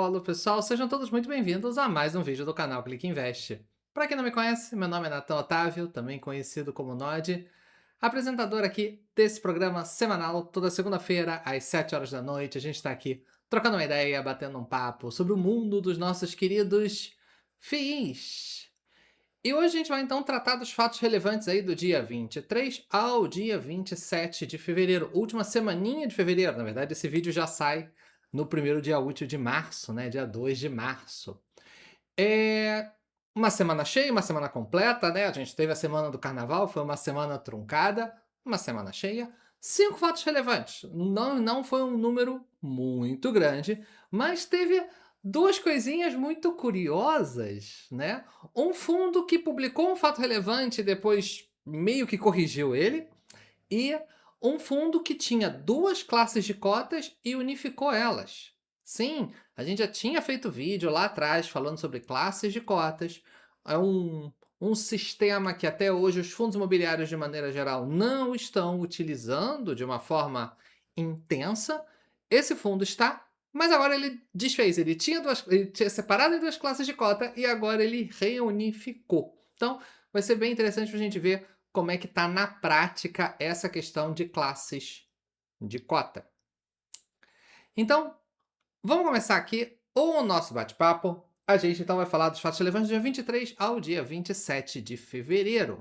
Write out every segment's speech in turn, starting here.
alô pessoal, sejam todos muito bem-vindos a mais um vídeo do canal Clique Invest. Para quem não me conhece, meu nome é Natan Otávio, também conhecido como Nod, apresentador aqui desse programa semanal, toda segunda-feira às 7 horas da noite. A gente está aqui trocando uma ideia, batendo um papo sobre o mundo dos nossos queridos FIIs. E hoje a gente vai então tratar dos fatos relevantes aí do dia 23 ao dia 27 de fevereiro, última semaninha de fevereiro. Na verdade, esse vídeo já sai no primeiro dia útil de março, né? Dia 2 de março. É uma semana cheia, uma semana completa, né? A gente teve a semana do carnaval, foi uma semana truncada, uma semana cheia. 5 fatos relevantes. Não foi um número muito grande, mas teve duas coisinhas muito curiosas, né? Um fundo que publicou um fato relevante e depois meio que corrigiu ele, e um fundo que tinha duas classes de cotas e unificou elas. Sim, a gente já tinha feito vídeo lá atrás falando sobre classes de cotas. É um sistema que até hoje os fundos imobiliários, de maneira geral, não estão utilizando de uma forma intensa. Esse fundo está, mas agora ele desfez. Ele tinha separado em duas classes de cota e agora ele reunificou. Então, vai ser bem interessante para a gente ver como é que está na prática essa questão de classes de cota. Então, vamos começar aqui o nosso bate-papo. A gente então vai falar dos fatos relevantes do dia 23 ao dia 27 de fevereiro.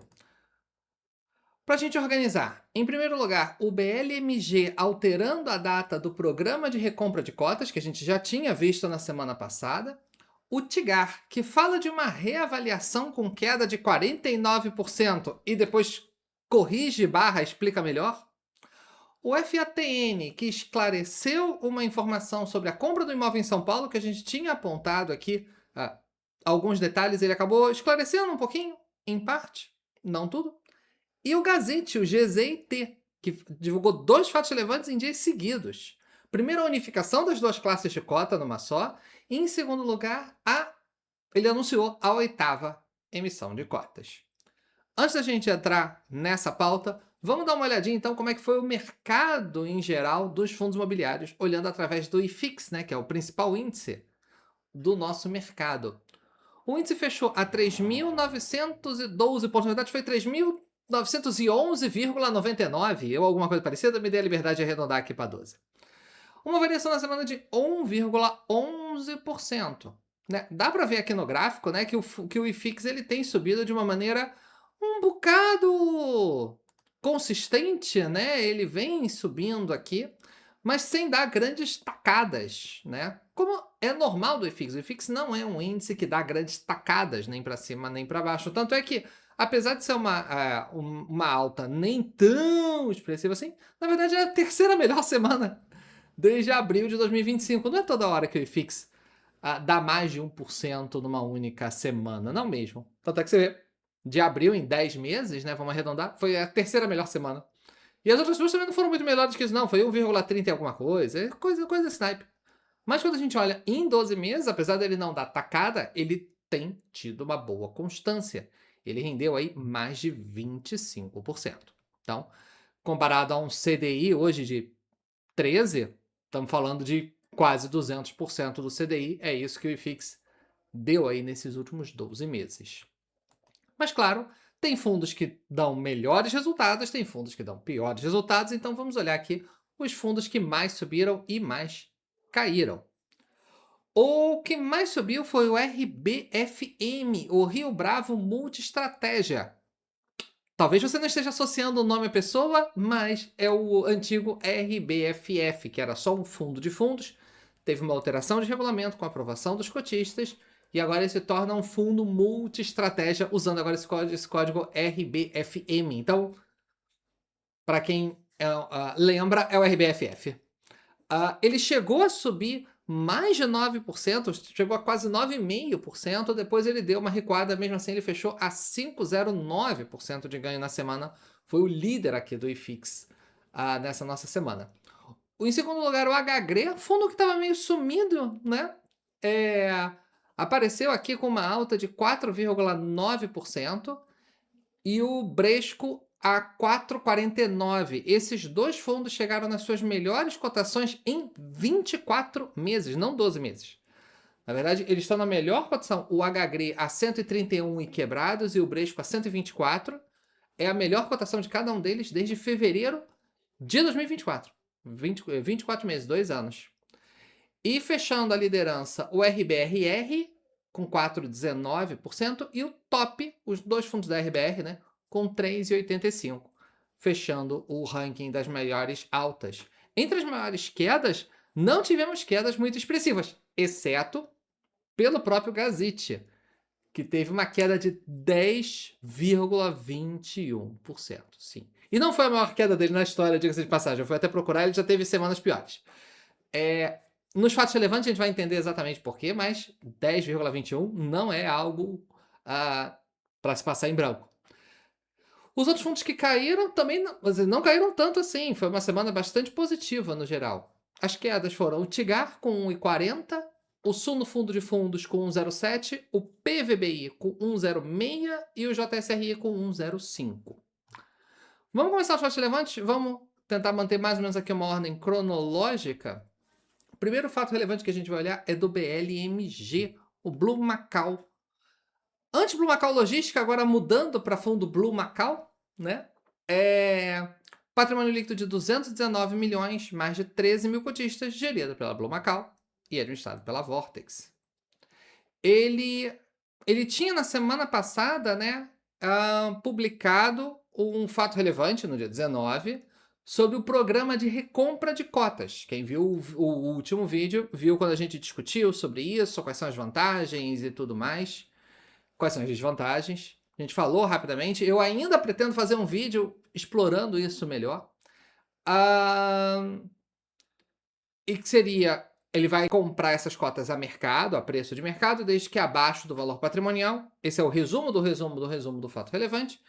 Para a gente organizar, em primeiro lugar, o BLMG alterando a data do programa de recompra de cotas, que a gente já tinha visto na semana passada. O TIGAR, que fala de uma reavaliação com queda de 49% e depois corrige barra explica melhor. O FATN, que esclareceu uma informação sobre a compra do imóvel em São Paulo, que a gente tinha apontado aqui alguns detalhes, ele acabou esclarecendo um pouquinho, em parte, não tudo. E o Gazette, o GZIT, que divulgou dois fatos relevantes em dias seguidos. Primeiro, a unificação das duas classes de cota numa só. E, em segundo lugar, ele anunciou a oitava emissão de cotas. Antes da gente entrar nessa pauta, vamos dar uma olhadinha então como é que foi o mercado em geral dos fundos imobiliários, olhando através do IFIX, né, que é o principal índice do nosso mercado. O índice fechou a 3.912 pontos, na verdade foi 3.911,99, ou alguma coisa parecida, me dê a liberdade de arredondar aqui para 12. Uma variação na semana de 1,11%. Né? Dá para ver aqui no gráfico, né, que o IFIX ele tem subido de uma maneira um bocado consistente, né? Ele vem subindo aqui, mas sem dar grandes tacadas, né? Como é normal do IFIX. O IFIX não é um índice que dá grandes tacadas, nem para cima nem para baixo. Tanto é que, apesar de ser uma alta nem tão expressiva assim, na verdade é a terceira melhor semana desde abril de 2025. Não é toda hora que o IFIX dá mais de 1% numa única semana, não mesmo. Tanto é que você vê, de abril em 10 meses, né, vamos arredondar, foi a terceira melhor semana. E as outras duas também não foram muito melhores que isso, não. Foi 1,30 e alguma coisa. É coisa desse naipe. Mas quando a gente olha em 12 meses, apesar dele não dar tacada, ele tem tido uma boa constância. Ele rendeu aí mais de 25%. Então, comparado a um CDI hoje de 13, estamos falando de quase 200% do CDI. É isso que o IFIX deu aí nesses últimos 12 meses. Mas, claro, tem fundos que dão melhores resultados, tem fundos que dão piores resultados, então vamos olhar aqui os fundos que mais subiram e mais caíram. O que mais subiu foi o RBFM, o Rio Bravo Multiestratégia. Talvez você não esteja associando o nome à pessoa, mas é o antigo RBFF, que era só um fundo de fundos, teve uma alteração de regulamento com a aprovação dos cotistas, e agora ele se torna um fundo multi-estratégia, usando agora esse código RBFM. Então, para quem lembra, é o RBFF. Ele chegou a subir mais de 9%, chegou a quase 9,5%, depois ele deu uma recuada, mesmo assim ele fechou a 5,09% de ganho na semana, foi o líder aqui do IFIX nessa nossa semana. Em segundo lugar, o HGRE, fundo que estava meio sumido, né? Apareceu aqui com uma alta de 4,9%, e o Bresco a 4,49. Esses dois fundos chegaram nas suas melhores cotações em 24 meses, não 12 meses. Na verdade, eles estão na melhor cotação. O HGRE a 131 e quebrados e o Bresco a 124. É a melhor cotação de cada um deles desde fevereiro de 2024. 24 meses, 2 anos. E fechando a liderança, o RBRR com 4,19% e o top, os dois fundos da RBR, né, com 3,85%, fechando o ranking das maiores altas. Entre as maiores quedas, não tivemos quedas muito expressivas, exceto pelo próprio Gazit, que teve uma queda de 10,21%. Sim. E não foi a maior queda dele na história, diga-se de passagem. Eu fui até procurar, ele já teve semanas piores. Nos fatos relevantes a gente vai entender exatamente por quê, mas 10,21 não é algo para se passar em branco. Os outros fundos que caíram também não caíram tanto assim. Foi uma semana bastante positiva no geral. As quedas foram o Tigar com 1,40, o Suno Fundo de Fundos com 1,07, o PVBI com 1,06 e o JSRI com 1,05. Vamos começar os fatos relevantes? Vamos tentar manter mais ou menos aqui uma ordem cronológica. O primeiro fato relevante que a gente vai olhar é do BLMG, o Blue Macau. Antes Blue Macau Logística, agora mudando para fundo Blue Macau, né? Patrimônio líquido de 219 milhões, mais de 13 mil cotistas, gerido pela Blue Macau e administrado pela Vortex. Ele tinha na semana passada, né, publicado um fato relevante no dia 19 sobre o programa de recompra de cotas. Quem viu o último vídeo viu quando a gente discutiu sobre isso, quais são as vantagens e tudo mais, quais são as desvantagens. A gente falou rapidamente. Eu ainda pretendo fazer um vídeo explorando isso melhor. E que seria, ele vai comprar essas cotas a mercado, a preço de mercado, desde que abaixo do valor patrimonial. Esse é o resumo do resumo do resumo do fato relevante.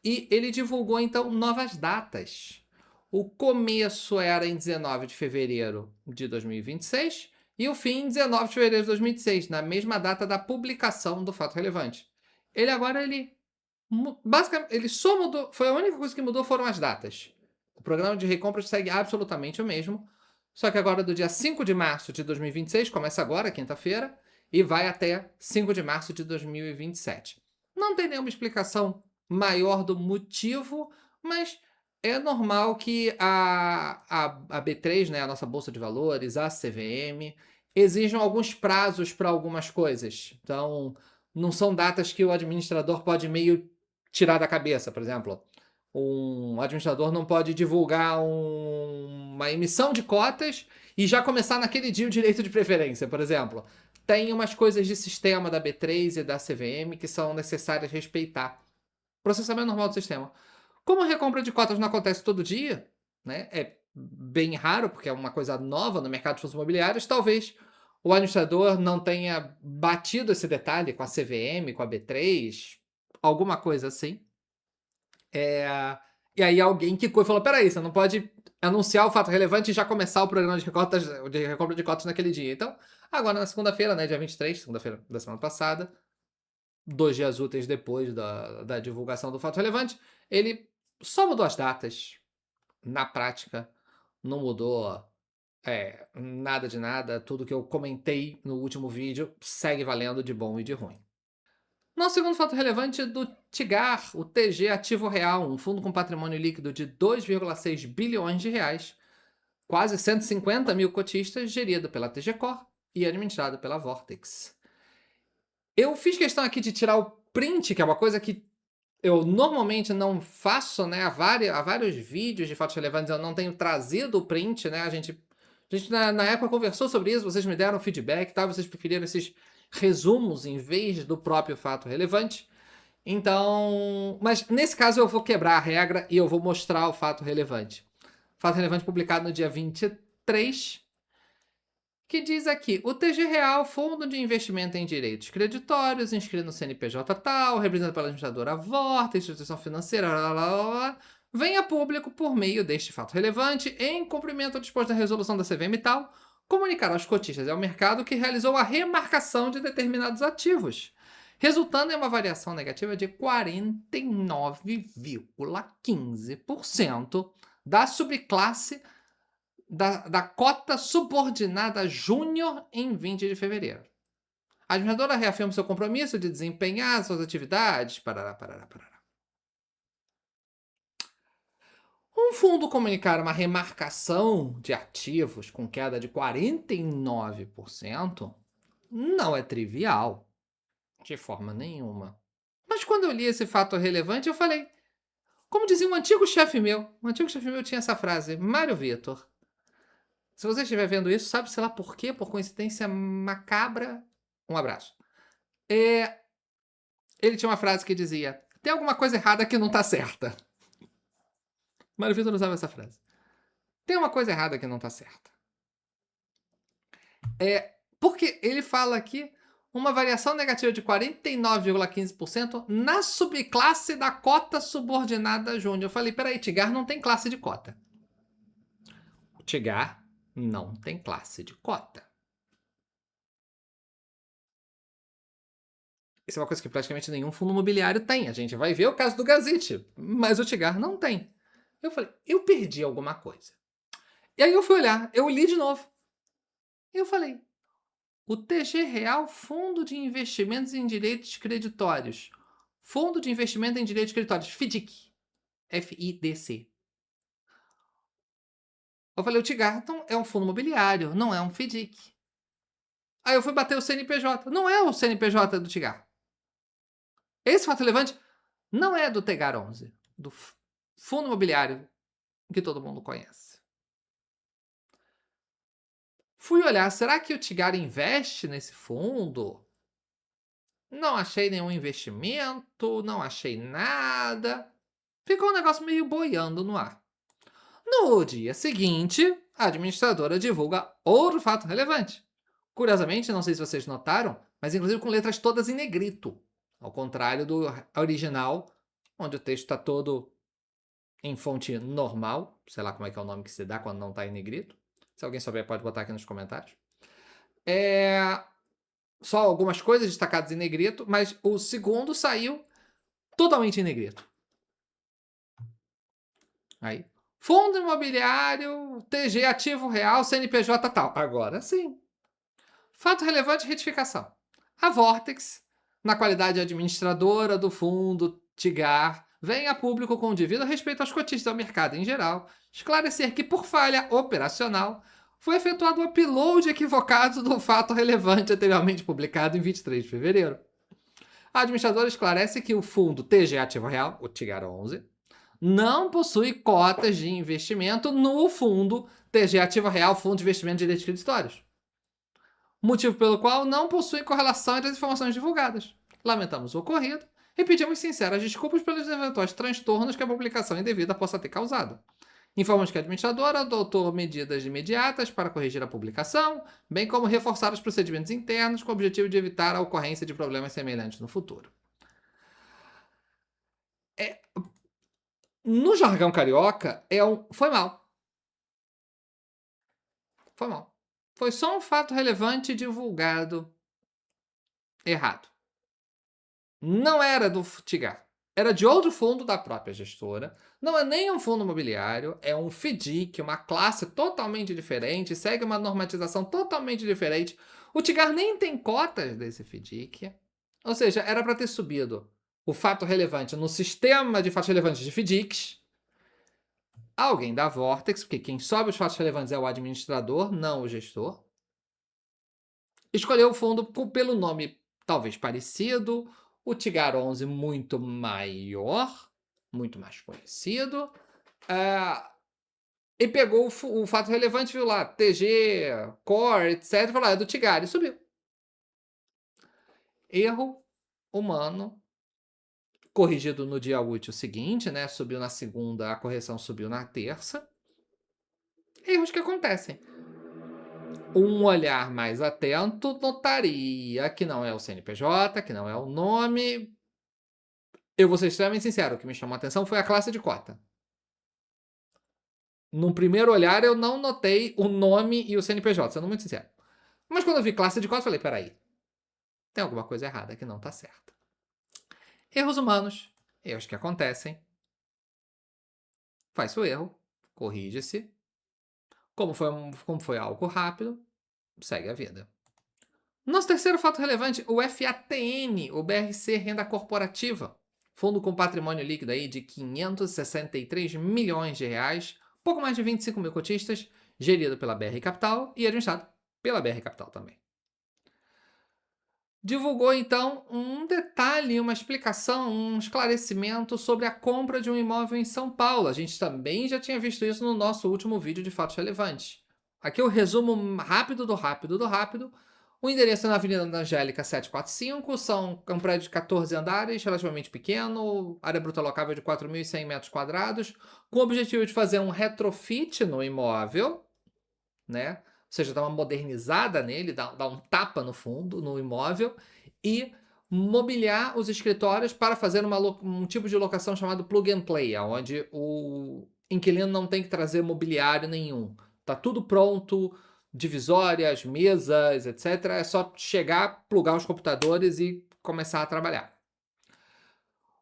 E ele divulgou, então, novas datas. O começo era em 19 de fevereiro de 2026 e o fim em 19 de fevereiro de 2026, na mesma data da publicação do fato relevante. Ele agora, basicamente, ele só mudou, foi a única coisa que mudou foram as datas. O programa de recompra segue absolutamente o mesmo, só que agora do dia 5 de março de 2026, começa agora, quinta-feira, e vai até 5 de março de 2027. Não tem nenhuma explicação maior do motivo, mas é normal que a B3, né, a nossa Bolsa de Valores, a CVM, exijam alguns prazos para algumas coisas. Então, não são datas que o administrador pode meio tirar da cabeça. Por exemplo, um administrador não pode divulgar uma emissão de cotas e já começar naquele dia o direito de preferência, por exemplo. Tem umas coisas de sistema da B3 e da CVM que são necessárias respeitar. Processamento normal do sistema. Como a recompra de cotas não acontece todo dia, né, é bem raro, porque é uma coisa nova no mercado de fundos imobiliários, talvez o administrador não tenha batido esse detalhe com a CVM, com a B3, alguma coisa assim. E aí alguém quicou e falou, peraí, você não pode anunciar o fato relevante e já começar o programa de recompra de cotas naquele dia. Então, agora na segunda-feira, né, dia 23, segunda-feira da semana passada, 2 dias úteis depois da divulgação do fato relevante, ele só mudou as datas. Na prática, não mudou nada de nada. Tudo que eu comentei no último vídeo segue valendo de bom e de ruim. Nosso segundo fato relevante é do TIGAR, o TG Ativo Real, um fundo com patrimônio líquido de 2,6 bilhões de reais, quase 150 mil cotistas, gerido pela TG Cor e administrado pela Vortex. Eu fiz questão aqui de tirar o print, que é uma coisa que eu normalmente não faço, né? Há vários vídeos de fatos relevantes eu não tenho trazido o print, né? A gente na época conversou sobre isso, vocês me deram feedback, tá? Vocês preferiram esses resumos em vez do próprio fato relevante. Então, mas nesse caso eu vou quebrar a regra e eu vou mostrar o fato relevante. Fato relevante publicado no dia 23, que diz aqui, o TG Real, Fundo de Investimento em Direitos Creditórios, inscrito no CNPJ tal, representado pela administradora Vorta, instituição financeira, vem a público por meio deste fato relevante, em cumprimento ao disposto da resolução da CVM tal, comunicar aos cotistas e ao mercado que realizou a remarcação de determinados ativos, resultando em uma variação negativa de 49,15% da subclasse da cota subordinada júnior em 20 de fevereiro. A administradora reafirma seu compromisso de desempenhar suas atividades. Parará, parará, parará. Um fundo comunicar uma remarcação de ativos com queda de 49% não é trivial, de forma nenhuma. Mas quando eu li esse fato relevante, eu falei, como dizia um antigo chefe meu tinha essa frase, Mário Vitor. Se você estiver vendo isso, sabe, sei lá por quê, por coincidência macabra, um abraço. Ele tinha uma frase que dizia, tem alguma coisa errada que não tá certa. Mário Vitor usava essa frase. Tem uma coisa errada que não tá certa. Porque ele fala aqui uma variação negativa de 49,15% na subclasse da cota subordinada júnior. Eu falei, peraí, Tigar não tem classe de cota. O Tigar não tem classe de cota. Isso é uma coisa que praticamente nenhum fundo imobiliário tem. A gente vai ver o caso do Gazit, mas o Tigar não tem. Eu falei, eu perdi alguma coisa. E aí eu fui olhar, eu li de novo. E eu falei, o TG Real Fundo de Investimentos em Direitos Creditórios. Fundo de Investimento em Direitos Creditórios, FIDIC. FIDC. Eu falei, o Tigarton é um fundo imobiliário, não é um FIDIC. Aí eu fui bater o CNPJ. Não é o CNPJ do Tigar. Esse fato relevante não é do Tegar 11, do fundo imobiliário que todo mundo conhece. Fui olhar, será que o Tigar investe nesse fundo? Não achei nenhum investimento, não achei nada. Ficou um negócio meio boiando no ar. No dia seguinte, a administradora divulga outro fato relevante. Curiosamente, não sei se vocês notaram, mas inclusive com letras todas em negrito. Ao contrário do original, onde o texto está todo em fonte normal. Sei lá como é que é o nome que se dá quando não está em negrito. Se alguém souber, pode botar aqui nos comentários. Só algumas coisas destacadas em negrito, mas o segundo saiu totalmente em negrito. Aí, fundo imobiliário, TG ativo real, CNPJ tal. Agora sim. Fato relevante, retificação. A Vortex, na qualidade de administradora do fundo Tigar, vem a público com o devido respeito aos cotistas ao mercado em geral, esclarecer que, por falha operacional, foi efetuado o upload equivocado do fato relevante anteriormente publicado em 23 de fevereiro. A administradora esclarece que o fundo TG Ativo Real, o Tigar 11, não possui cotas de investimento no fundo TG Ativo Real, Fundo de Investimento de Direitos Creditórios. Motivo pelo qual não possui correlação entre as informações divulgadas. Lamentamos o ocorrido e pedimos sinceras desculpas pelos eventuais transtornos que a publicação indevida possa ter causado. Informamos que a administradora adotou medidas imediatas para corrigir a publicação, bem como reforçar os procedimentos internos com o objetivo de evitar a ocorrência de problemas semelhantes no futuro. No jargão carioca, foi mal. Foi mal. Foi só um fato relevante divulgado errado. Não era do Tigar. Era de outro fundo da própria gestora. Não é nem um fundo imobiliário, é um FDIC, uma classe totalmente diferente, segue uma normatização totalmente diferente. O Tigar nem tem cotas desse FDIC. Ou seja, era para ter subido o fato relevante no sistema de fatos relevantes de FDICs. Alguém da Vortex, porque quem sobe os fatos relevantes é o administrador, não o gestor. Escolheu o fundo pelo nome talvez parecido, o Tigar 11 muito maior, muito mais conhecido, e pegou o fato relevante, viu lá, TG, Core, etc, falou, é do Tigar, e subiu. Erro humano, corrigido no dia útil seguinte, né, subiu na segunda, a correção subiu na terça. Erros que acontecem. Um olhar mais atento notaria que não é o CNPJ, que não é o nome. Eu vou ser extremamente sincero, o que me chamou a atenção foi a classe de cota. Num primeiro olhar, eu não notei o nome e o CNPJ, sendo muito sincero. Mas quando eu vi classe de cota, eu falei, peraí. tem alguma coisa errada que não está certa. Erros humanos, erros que acontecem, faz o erro, corrige-se. Como foi algo rápido, segue a vida. Nosso terceiro fato relevante, o FATN, o BRC Renda Corporativa. Fundo com patrimônio líquido aí de 563 milhões de reais, pouco mais de 25 mil cotistas, gerido pela BR Capital e administrado pela BR Capital também. Divulgou então um detalhe, uma explicação, um esclarecimento sobre a compra de um imóvel em São Paulo. A gente também já tinha visto isso no nosso último vídeo de fatos relevantes. Aqui o resumo rápido do rápido do rápido. O endereço é na Avenida da Angélica 745, é um prédio de 14 andares, relativamente pequeno, área bruta locável de 4.100 metros quadrados, com o objetivo de fazer um retrofit no imóvel, né? Ou seja, dar uma modernizada nele, dar um tapa no fundo, no imóvel, e mobiliar os escritórios para fazer um tipo de locação chamado plug and play, onde o inquilino não tem que trazer mobiliário nenhum. Tá tudo pronto, divisórias, mesas, etc. É só chegar, plugar os computadores e começar a trabalhar.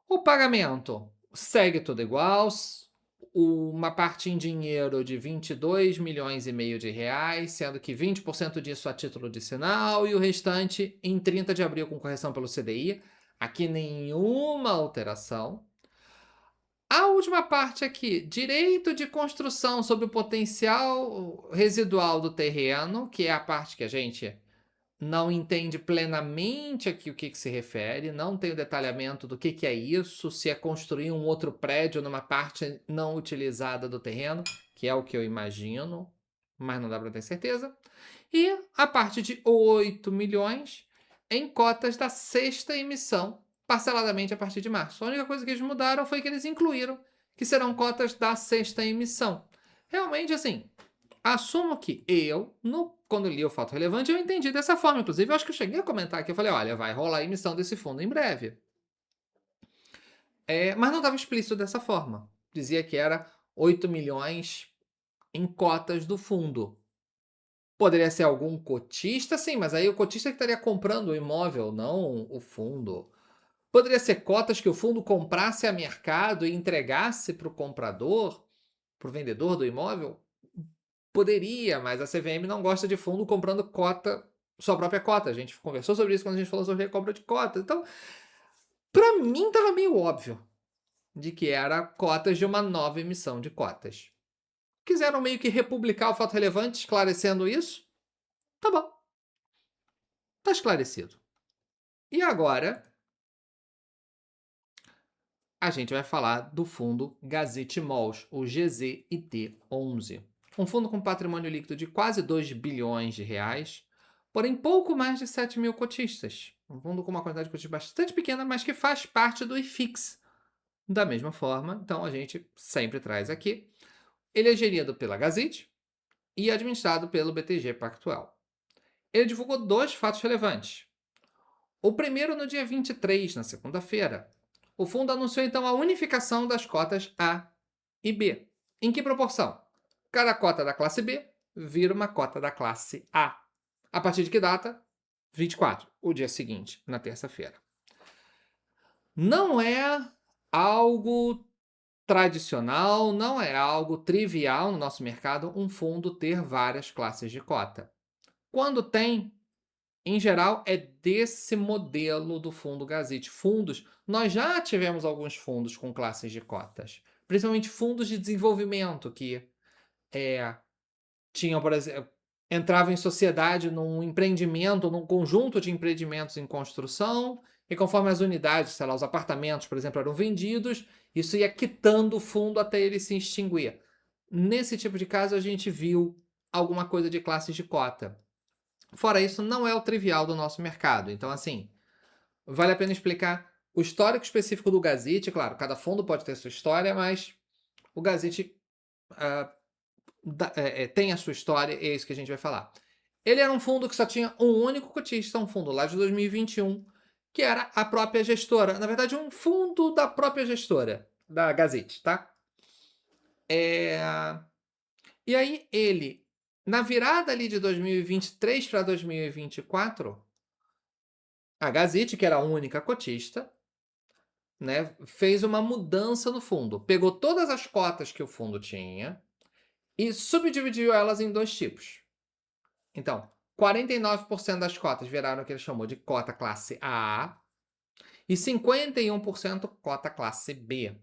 O pagamento segue tudo igual, uma parte em dinheiro de 22 milhões e meio de reais, sendo que 20% disso a título de sinal e o restante em 30 de abril com correção pelo CDI. Aqui nenhuma alteração. A última parte aqui, direito de construção sobre o potencial residual do terreno, que é a parte que a gente não entende plenamente aqui o que se refere, não tem o detalhamento do que é isso, se é construir um outro prédio numa parte não utilizada do terreno, que é o que eu imagino, mas não dá para ter certeza. E a parte de 8 milhões em cotas da sexta emissão, parceladamente a partir de março. A única coisa que eles mudaram foi que eles incluíram que serão cotas da sexta emissão. Realmente, assim, assumo que quando li o fato relevante, eu entendi dessa forma. Inclusive, eu acho que eu cheguei a comentar aqui. Eu falei, olha, vai rolar a emissão desse fundo em breve. Mas não estava explícito dessa forma. Dizia que era 8 milhões em cotas do fundo. Poderia ser algum cotista, sim, mas aí o cotista que estaria comprando o imóvel, não o fundo. Poderia ser cotas que o fundo comprasse a mercado e entregasse para o comprador, para o vendedor do imóvel. Poderia, mas a CVM não gosta de fundo comprando cota, sua própria cota. A gente conversou sobre isso quando a gente falou sobre a compra de cotas. Então, para mim, estava meio óbvio de que era cotas de uma nova emissão de cotas. Quiseram meio que republicar o fato relevante, esclarecendo isso? Tá bom. Tá esclarecido. E agora, a gente vai falar do fundo Gazette Malls, o GZIT11. Um fundo com patrimônio líquido de quase 2 bilhões de reais, porém pouco mais de 7 mil cotistas. Um fundo com uma quantidade de cotistas bastante pequena, mas que faz parte do IFIX. Da mesma forma, então a gente sempre traz aqui. Ele é gerido pela Gazette e administrado pelo BTG Pactual. Ele divulgou 2 fatos relevantes. O primeiro no dia 23, na segunda-feira. O fundo anunciou então a unificação das cotas A e B. Em que proporção? Cada cota da classe B vira uma cota da classe A. A partir de que data? 24, o dia seguinte, na terça-feira. Não é algo tradicional, não é algo trivial no nosso mercado um fundo ter várias classes de cota. Quando tem, em geral, é desse modelo do fundo Gazette. Fundos, nós já tivemos alguns fundos com classes de cotas, principalmente fundos de desenvolvimento que tinham, por exemplo, entravam em sociedade num empreendimento, num conjunto de empreendimentos em construção, e conforme as unidades, sei lá, os apartamentos, por exemplo, eram vendidos, isso ia quitando o fundo até ele se extinguir. Nesse tipo de caso, a gente viu alguma coisa de classes de cota. Fora isso, não é o trivial do nosso mercado. Então, assim, vale a pena explicar o histórico específico do Gazette. Claro, cada fundo pode ter sua história, mas o Gazette tem a sua história, é isso que a gente vai falar. Ele era um fundo que só tinha um único cotista, um fundo lá de 2021, que era a própria gestora. Na verdade, um fundo da própria gestora, da Gazette, tá? E aí ele, na virada ali de 2023 para 2024, A Gazit, que era a única cotista, né, fez uma mudança no fundo. Pegou todas as cotas que o fundo tinha e subdividiu elas em dois tipos. Então, 49% das cotas viraram o que ele chamou de cota classe A e 51% cota classe B.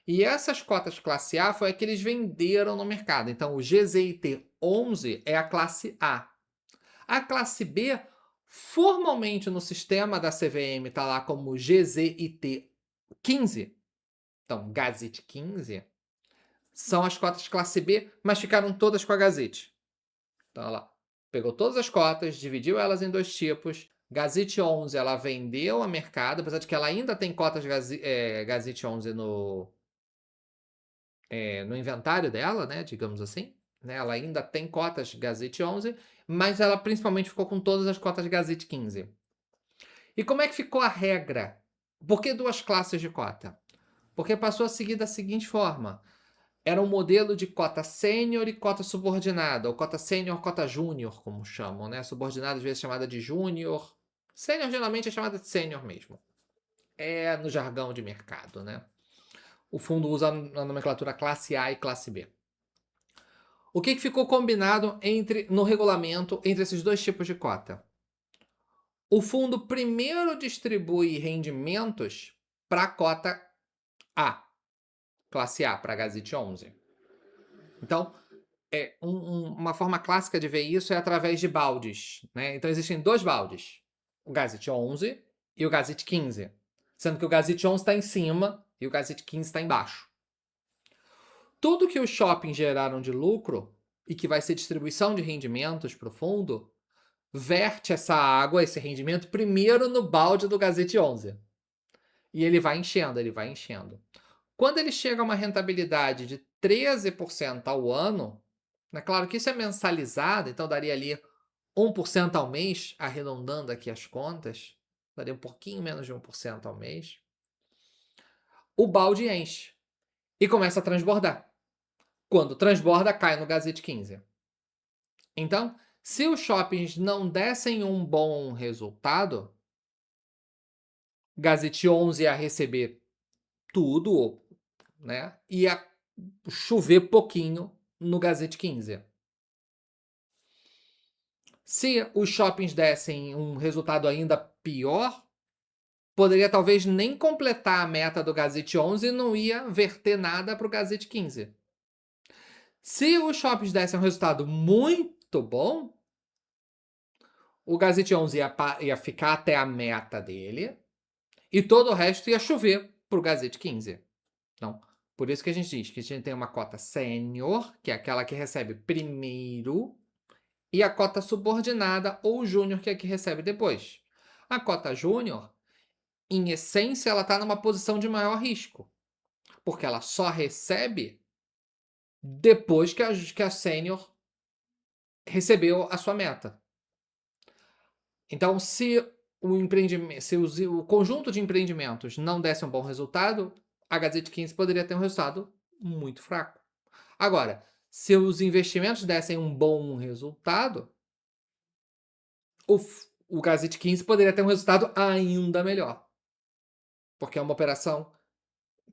E essas cotas classe A foi a que eles venderam no mercado. Então, o GZIT 11 é a classe A. A classe B, formalmente no sistema da CVM, está lá como GZIT 15. Então, Gazit 15 são as cotas classe B, mas ficaram todas com a Gazit. Então, ela pegou todas as cotas, dividiu elas em dois tipos. Gazit 11 ela vendeu a mercado, apesar de que ela ainda tem cotas Gazit 11 no inventário dela, né, digamos assim. Né, ela ainda tem cotas Gazit 11, mas ela principalmente ficou com todas as cotas Gazit 15. E como é que ficou a regra? Por que duas classes de cota? Porque passou a seguir da seguinte forma. Era um modelo de cota sênior e cota subordinada, ou cota sênior, cota júnior, como chamam, né? Subordinada às vezes chamada de júnior. Sênior geralmente é chamada de sênior mesmo. É no jargão de mercado, né? O fundo usa a nomenclatura classe A e classe B. O que ficou combinado no regulamento entre esses dois tipos de cota? O fundo primeiro distribui rendimentos para a cota A, classe A, para a Gazit 11. Então, uma forma clássica de ver isso é através de baldes. Né? Então, existem dois baldes: o Gazit 11 e o Gazit 15. Sendo que o Gazit 11 está em cima e o Gazit 15 está embaixo. Tudo que os shoppings geraram de lucro e que vai ser distribuição de rendimentos para o fundo, verte essa água, esse rendimento, primeiro no balde do Gazit 11. E ele vai enchendo, ele vai enchendo. Quando ele chega a uma rentabilidade de 13% ao ano, é claro que isso é mensalizado, então daria ali 1% ao mês, arredondando aqui as contas, daria um pouquinho menos de 1% ao mês, o balde enche e começa a transbordar. Quando transborda, cai no Gazit 15. Então, se os shoppings não dessem um bom resultado, Gazit 11 ia receber tudo, né? Ia chover pouquinho no Gazit 15. Se os shoppings dessem um resultado ainda pior, poderia talvez nem completar a meta do Gazit 11 e não ia verter nada para o Gazit 15. Se os shoppings dessem um resultado muito bom, o Gazit 11 ia ficar até a meta dele e todo o resto ia chover para o Gazit 15. Então, por isso que a gente diz que a gente tem uma cota sênior, que é aquela que recebe primeiro, e a cota subordinada ou júnior, que é a que recebe depois. A cota júnior, em essência, ela está numa posição de maior risco, porque ela só recebe depois que a sênior recebeu a sua meta. Então, se o conjunto de empreendimentos não desse um bom resultado, a Gazit 15 poderia ter um resultado muito fraco. Agora, se os investimentos dessem um bom resultado, o Gazit 15 poderia ter um resultado ainda melhor. Porque é uma operação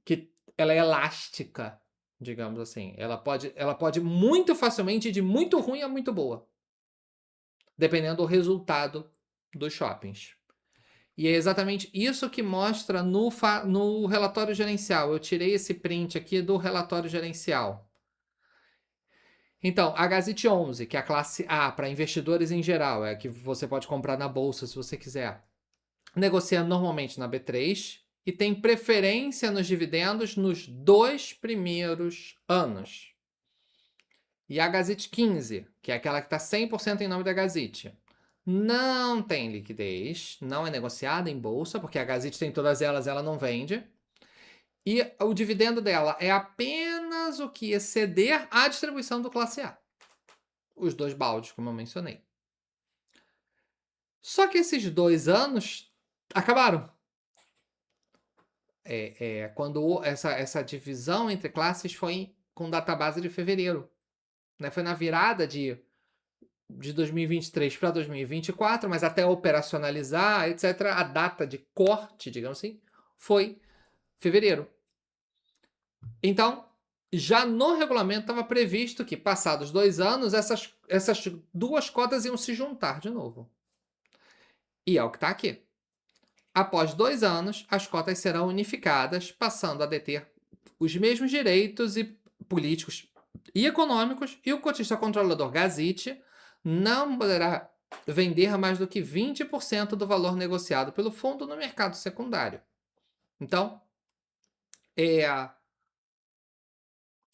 que ela é elástica, digamos assim. Ela pode muito facilmente ir de muito ruim a muito boa, dependendo do resultado dos shoppings. E é exatamente isso que mostra no relatório gerencial. Eu tirei esse print aqui do relatório gerencial. Então, a Gazit 11, que é a classe A para investidores em geral, é a que você pode comprar na bolsa se você quiser, negocia normalmente na B3 e tem preferência nos dividendos nos 2 primeiros anos. E a Gazit 15, que é aquela que está 100% em nome da Gazit, não tem liquidez, não é negociada em bolsa, porque a Gazit tem todas elas, ela não vende. E o dividendo dela é apenas o que exceder a distribuição do classe A. Os dois baldes, como eu mencionei. Só que esses 2 anos acabaram. Quando essa divisão entre classes foi com database de fevereiro. Né? Foi na virada de de 2023 para 2024, mas até operacionalizar, etc., a data de corte, digamos assim, foi fevereiro. Então, já no regulamento estava previsto que, passados 2 anos, essas duas cotas iam se juntar de novo. E é o que está aqui. Após 2 anos, as cotas serão unificadas, passando a deter os mesmos direitos políticos e econômicos, e o cotista controlador Gazit não poderá vender mais do que 20% do valor negociado pelo fundo no mercado secundário. Então, é,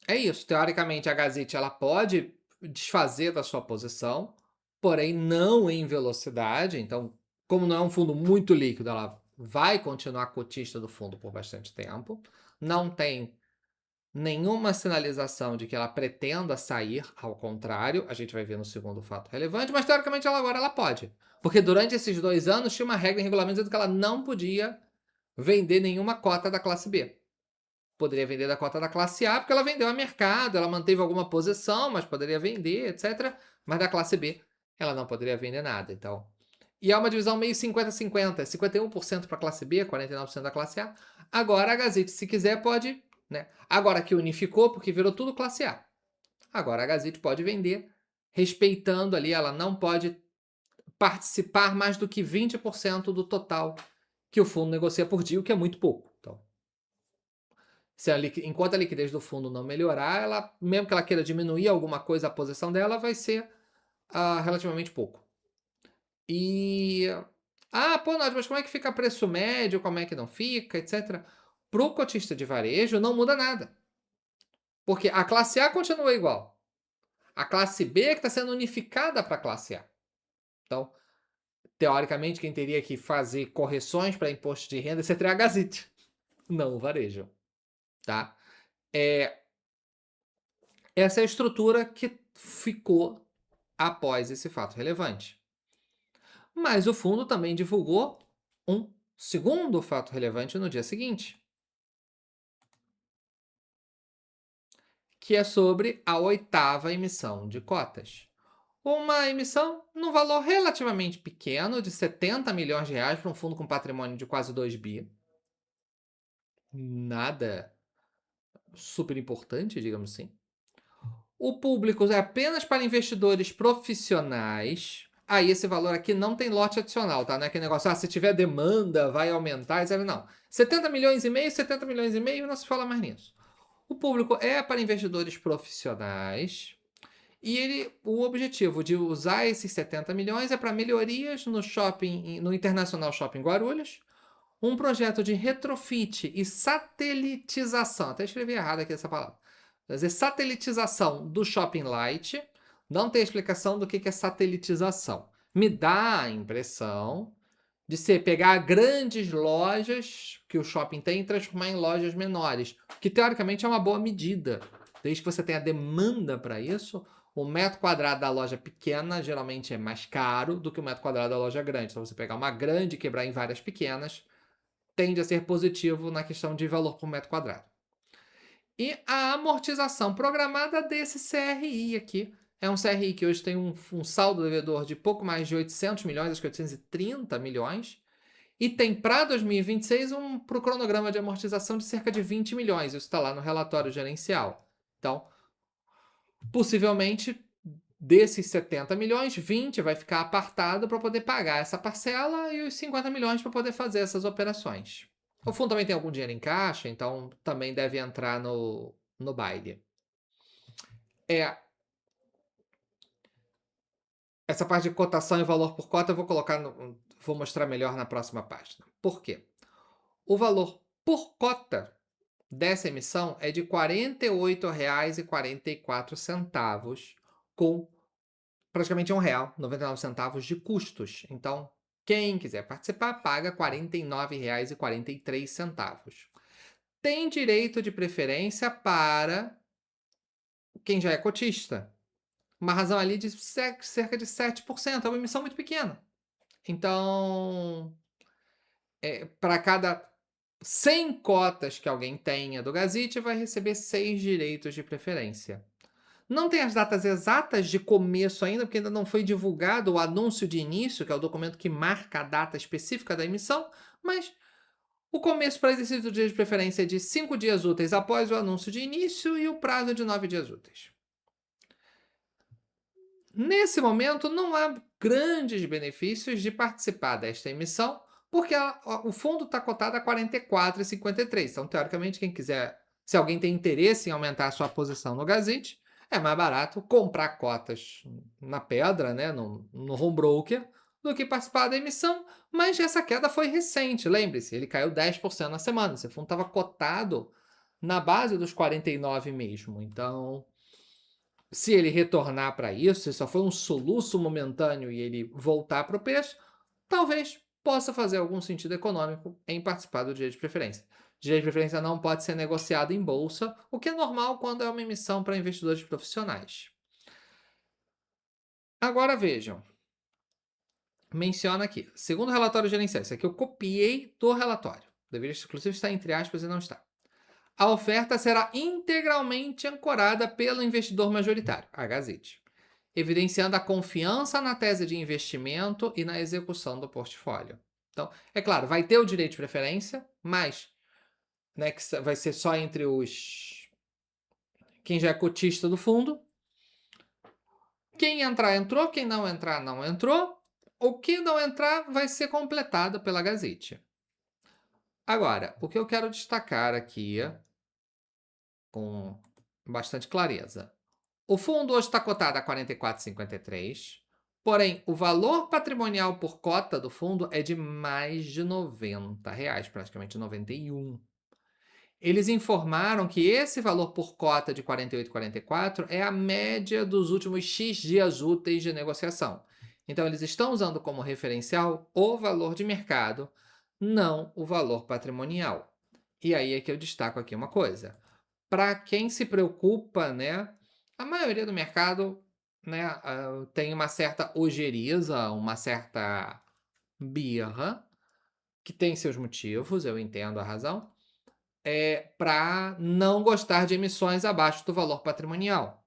é isso. Teoricamente, a Gazit ela pode desfazer da sua posição, porém não em velocidade. Então, como não é um fundo muito líquido, ela vai continuar cotista do fundo por bastante tempo. Não tem nenhuma sinalização de que ela pretenda sair, ao contrário, a gente vai ver no segundo fato relevante, mas teoricamente agora ela pode. Porque durante esses 2 anos tinha uma regra em regulamento dizendo que ela não podia vender nenhuma cota da classe B. Poderia vender da cota da classe A, porque ela vendeu a mercado, ela manteve alguma posição, mas poderia vender, etc. Mas da classe B, ela não poderia vender nada. Então, e é uma divisão meio 50-50, 51% para a classe B, 49% da classe A. Agora a Gazette, se quiser, pode, né? Agora que unificou, porque virou tudo classe A. Agora a Gazette pode vender, respeitando ali, ela não pode participar mais do que 20% do total que o fundo negocia por dia, o que é muito pouco. Então, enquanto a liquidez do fundo não melhorar, ela, mesmo que ela queira diminuir alguma coisa a posição dela, vai ser relativamente pouco. E. Ah, pô, Nath, mas como é que fica preço médio? Como é que não fica, etc. Para o cotista de varejo, não muda nada. Porque a classe A continua igual. A classe B é que está sendo unificada para a classe A. Então, teoricamente, quem teria que fazer correções para imposto de renda seria a Gazit, não o varejo. Tá? Essa é a estrutura que ficou após esse fato relevante. Mas o fundo também divulgou um segundo fato relevante no dia seguinte, que é sobre a 8ª emissão de cotas. Uma emissão num valor relativamente pequeno, de 70 milhões de reais para um fundo com patrimônio de quase 2 bi. Nada super importante, digamos assim. O público é apenas para investidores profissionais. Aí esse valor aqui não tem lote adicional, tá? Não é aquele negócio, se tiver demanda, vai aumentar, etc. Não. 70 milhões e meio, 70 milhões e meio, não se fala mais nisso. O público é para investidores profissionais. E o objetivo de usar esses 70 milhões é para melhorias no shopping, no Internacional Shopping Guarulhos, um projeto de retrofit e satelitização. Até escrevi errado aqui essa palavra. Quer dizer, satelitização do Shopping Light. Não tem explicação do que é satelitização. Me dá a impressão de ser pegar grandes lojas que o shopping tem e transformar em lojas menores, que teoricamente é uma boa medida. Desde que você tenha demanda para isso, o metro quadrado da loja pequena geralmente é mais caro do que o metro quadrado da loja grande. Então, você pegar uma grande e quebrar em várias pequenas, tende a ser positivo na questão de valor por metro quadrado. E a amortização programada desse CRI aqui. É um CRI que hoje tem um saldo devedor de pouco mais de 800 milhões, acho que 830 milhões. E tem para 2026 para o cronograma de amortização de cerca de 20 milhões. Isso está lá no relatório gerencial. Então, possivelmente, desses 70 milhões, 20 vai ficar apartado para poder pagar essa parcela e os 50 milhões para poder fazer essas operações. O fundo também tem algum dinheiro em caixa, então também deve entrar no baile. Essa parte de cotação e valor por cota eu vou vou mostrar melhor na próxima página. Por quê? O valor por cota dessa emissão é de R$ 48,44, com praticamente R$ 1,99 de custos. Então, quem quiser participar, paga R$ 49,43. Tem direito de preferência para quem já é cotista. Uma razão ali de cerca de 7%. É uma emissão muito pequena. Então, para cada 100 cotas que alguém tenha do Gazit, vai receber 6 direitos de preferência. Não tem as datas exatas de começo ainda, porque ainda não foi divulgado o anúncio de início, que é o documento que marca a data específica da emissão, mas o começo para exercício do dia de preferência é de 5 dias úteis após o anúncio de início e o prazo é de 9 dias úteis. Nesse momento, não há grandes benefícios de participar desta emissão, porque o fundo está cotado a 44,53. Então, teoricamente, quem quiser, se alguém tem interesse em aumentar a sua posição no Gazette, é mais barato comprar cotas na pedra, né, no home broker, do que participar da emissão. Mas essa queda foi recente, lembre-se, ele caiu 10% na semana. Esse fundo estava cotado na base dos 49 mesmo. Então, se ele retornar para isso, se só foi um soluço momentâneo e ele voltar para o preço, talvez possa fazer algum sentido econômico em participar do direito de preferência. Direito de preferência não pode ser negociado em bolsa, o que é normal quando é uma emissão para investidores profissionais. Agora vejam, menciona aqui, segundo o relatório gerencial, isso aqui eu copiei do relatório, deveria inclusive estar entre aspas e não está. A oferta será integralmente ancorada pelo investidor majoritário, a Gazette, evidenciando a confiança na tese de investimento e na execução do portfólio. Então, é claro, vai ter o direito de preferência, mas né, que vai ser só entre quem já é cotista do fundo. Quem entrar, entrou. Quem não entrar, não entrou. O que não entrar vai ser completado pela Gazette. Agora, o que eu quero destacar aqui com bastante clareza. O fundo hoje está cotado a 44,53, porém o valor patrimonial por cota do fundo é de mais de R$ 90, praticamente 91. Eles informaram que esse valor por cota de 48,44 é a média dos últimos X dias úteis de negociação. Então, eles estão usando como referencial o valor de mercado, não o valor patrimonial. E aí é que eu destaco aqui uma coisa. Para quem se preocupa, né, a maioria do mercado, né, tem uma certa ojeriza, uma certa birra, que tem seus motivos, eu entendo a razão, para não gostar de emissões abaixo do valor patrimonial.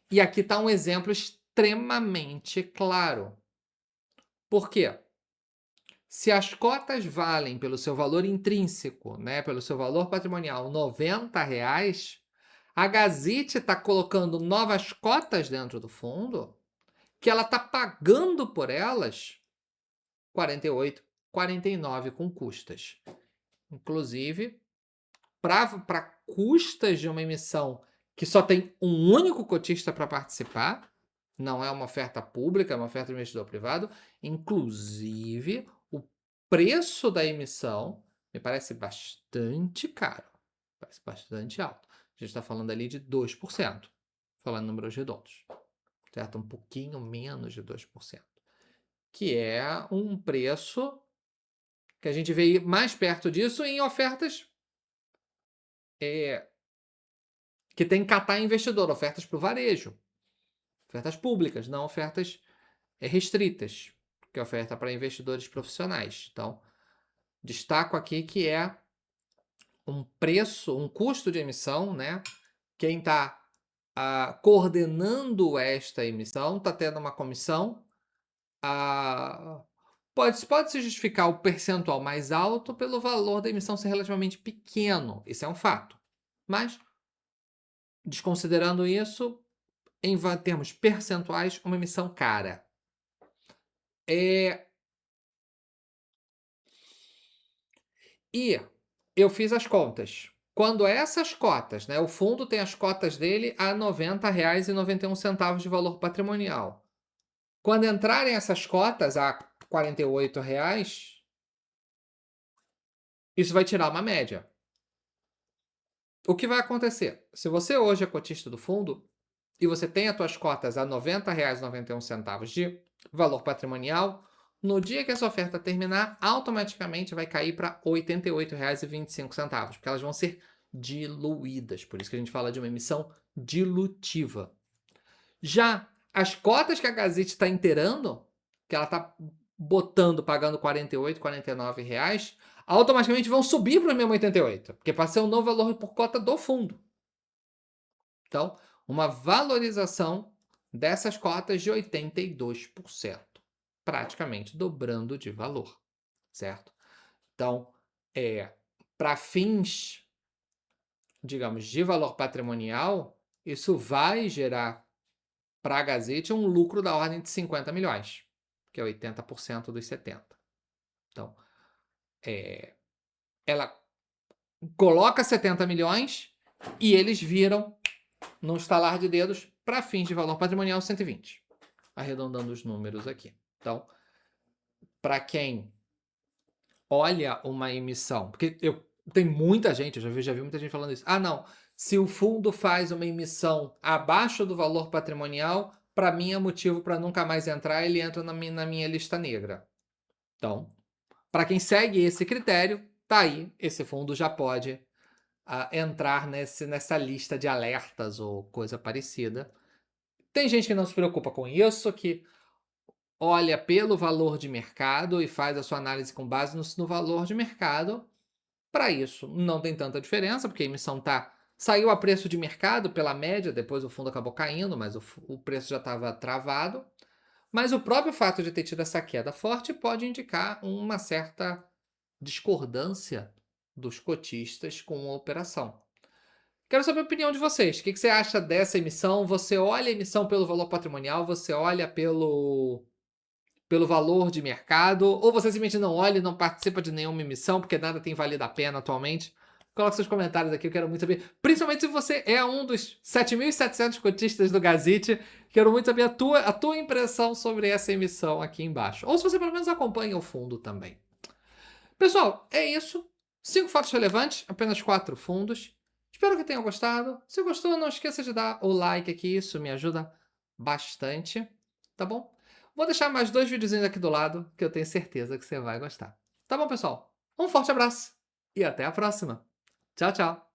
E aqui está um exemplo extremamente claro. Por quê? Se as cotas valem pelo seu valor intrínseco, né, pelo seu valor patrimonial, R$ 90, a Gazette está colocando novas cotas dentro do fundo, que ela está pagando por elas 48, 49 com custas. Inclusive, para custas de uma emissão que só tem um único cotista para participar, não é uma oferta pública, é uma oferta de investidor privado, inclusive o preço da emissão me parece bastante caro, parece bastante alto. A gente está falando ali de 2%, falando em números redondos, certo? Um pouquinho menos de 2%, que é um preço que a gente vê mais perto disso em ofertas que tem que catar investidor, ofertas para o varejo, ofertas públicas, não ofertas restritas, que é oferta para investidores profissionais. Então, destaco aqui que é um preço, um custo de emissão, né? Quem está coordenando esta emissão está tendo uma comissão. Pode se justificar o percentual mais alto pelo valor da emissão ser relativamente pequeno. Isso é um fato. Mas, desconsiderando isso, em termos percentuais, uma emissão cara. E eu fiz as contas. Quando essas cotas, né, o fundo tem as cotas dele a R$ 90,91 de valor patrimonial. Quando entrarem essas cotas a R$ 48, isso vai tirar uma média. O que vai acontecer? Se você hoje é cotista do fundo e você tem as suas cotas a R$ 90,91 de valor patrimonial, no dia que essa oferta terminar, automaticamente vai cair para R$ 88,25, porque elas vão ser diluídas. Por isso que a gente fala de uma emissão dilutiva. Já as cotas que a Gazette está inteirando, que ela está botando, pagando R$ 48, R$ 49, automaticamente vão subir para o mesmo 88, porque passa a ser um novo valor por cota do fundo. Então, uma valorização dessas cotas de 82%, praticamente dobrando de valor, certo? Então, para fins, digamos, de valor patrimonial, isso vai gerar para a Gazette um lucro da ordem de 50 milhões, que é 80% dos 70. Então, ela coloca 70 milhões e eles viram, num estalar de dedos, para fins de valor patrimonial, 120. Arredondando os números aqui. Então, para quem olha uma emissão, porque tem muita gente, eu já vi muita gente falando isso. Ah, não, se o fundo faz uma emissão abaixo do valor patrimonial, para mim é motivo para nunca mais entrar, ele entra na minha lista negra. Então, para quem segue esse critério, tá aí, esse fundo já pode entrar nessa lista de alertas ou coisa parecida. Tem gente que não se preocupa com isso, que olha pelo valor de mercado e faz a sua análise com base no valor de mercado. Para isso, não tem tanta diferença, porque a emissão saiu a preço de mercado pela média, depois o fundo acabou caindo, mas o preço já estava travado. Mas o próprio fato de ter tido essa queda forte pode indicar uma certa discordância dos cotistas com a operação. Quero saber a opinião de vocês. O que você acha dessa emissão? Você olha a emissão pelo valor patrimonial? Você olha pelo valor de mercado? Ou você simplesmente não olha e não participa de nenhuma emissão, porque nada tem valido a pena atualmente? Coloque seus comentários aqui, eu quero muito saber. Principalmente se você é um dos 7.700 cotistas do Gazette. Quero muito saber a tua impressão sobre essa emissão aqui embaixo. Ou se você pelo menos acompanha o fundo também. Pessoal, é isso. 5 fatos relevantes, apenas 4 fundos. Espero que tenham gostado. Se gostou, não esqueça de dar o like aqui, isso me ajuda bastante, tá bom? Vou deixar mais 2 videozinhos aqui do lado, que eu tenho certeza que você vai gostar. Tá bom, pessoal? Um forte abraço e até a próxima. Tchau, tchau.